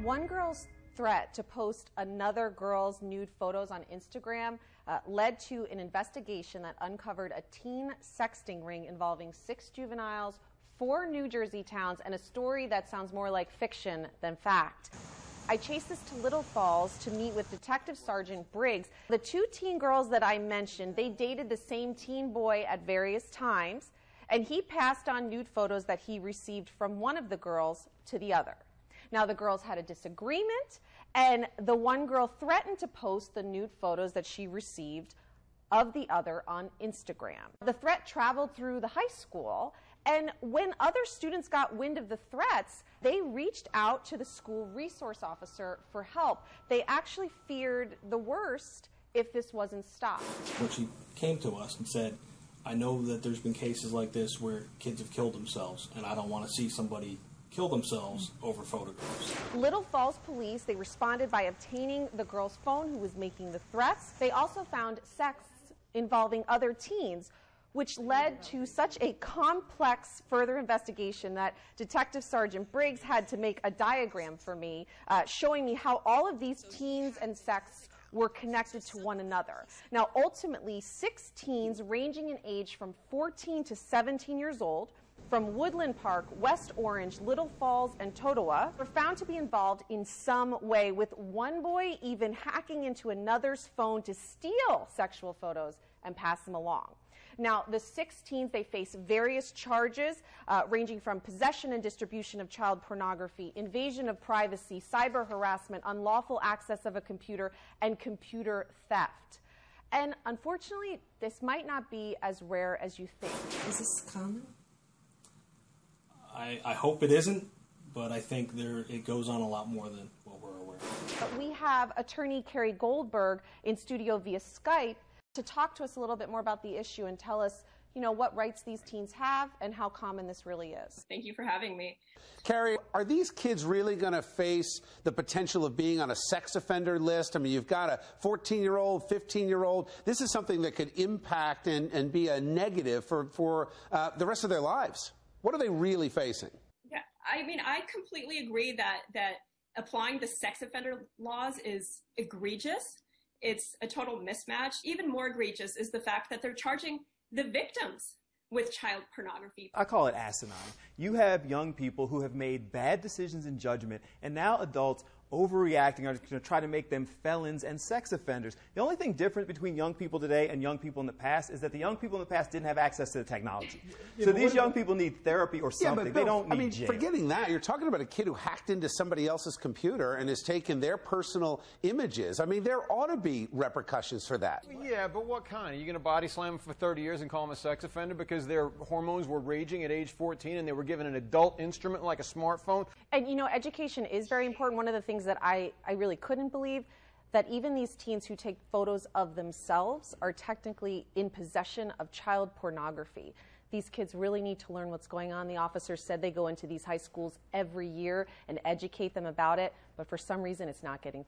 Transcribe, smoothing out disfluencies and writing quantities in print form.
One girl's threat to post another girl's nude photos on Instagram led to an investigation that uncovered a teen sexting ring involving 6 juveniles, 4 New Jersey towns, and a story that sounds more like fiction than fact. I chased this to Little Falls to meet with Detective Sergeant Briggs. The 2 teen girls that I mentioned, they dated the same teen boy at various times, and he passed on nude photos that he received from one of the girls to the other. Now, the girls had a disagreement, and the one girl threatened to post the nude photos that she received of the other on Instagram. The threat traveled through the high school, and when other students got wind of the threats, they reached out to the school resource officer for help. They actually feared the worst if this wasn't stopped. When she came to us and said, I know that there's been cases like this where kids have killed themselves, and I don't want to see somebody kill themselves over photographs. Little Falls police, they responded by obtaining the girl's phone who was making the threats. They also found sex involving other teens, which led to such a complex further investigation that Detective Sergeant Briggs had to make a diagram for me, showing me how all of these teens and sex were connected to one another. Now, ultimately, 6 teens ranging in age from 14 to 17 years old from Woodland Park, West Orange, Little Falls, and Totowa were found to be involved in some way, with one boy even hacking into another's phone to steal sexual photos and pass them along. Now, the 6 teens, they face various charges ranging from possession and distribution of child pornography, invasion of privacy, cyber harassment, unlawful access of a computer, and computer theft. And unfortunately, this might not be as rare as you think. Is this common? I hope it isn't, but I think it goes on a lot more than what we're aware of. We have attorney Carrie Goldberg in studio via Skype to talk to us a little bit more about the issue and tell us, what rights these teens have and how common this really is. Thank you for having me. Carrie, are these kids really going to face the potential of being on a sex offender list? I mean, you've got a 14-year-old, 15-year-old. This is something that could impact and be a negative for the rest of their lives. What are they really facing? Yeah, I mean, I completely agree that applying the sex offender laws is egregious. It's a total mismatch. Even more egregious is the fact that they're charging the victims with child pornography. I call it asinine. You have young people who have made bad decisions in judgment, and now adults overreacting are going to try to make them felons and sex offenders. The only thing different between young people today and young people in the past is that the young people in the past didn't have access to the technology. So these young people need therapy or something. But Bill, they don't need jail. Forgetting that, you're talking about a kid who hacked into somebody else's computer and has taken their personal images. I mean, there ought to be repercussions for that. Yeah, but what kind? Are you going to body slam them for 30 years and call them a sex offender because their hormones were raging at age 14 and they were given an adult instrument like a smartphone? And education is very important. One of the things that I really couldn't believe, that even these teens who take photos of themselves are technically in possession of child pornography. These kids really need to learn what's going on. The officers said they go into these high schools every year and educate them about it, but for some reason it's not getting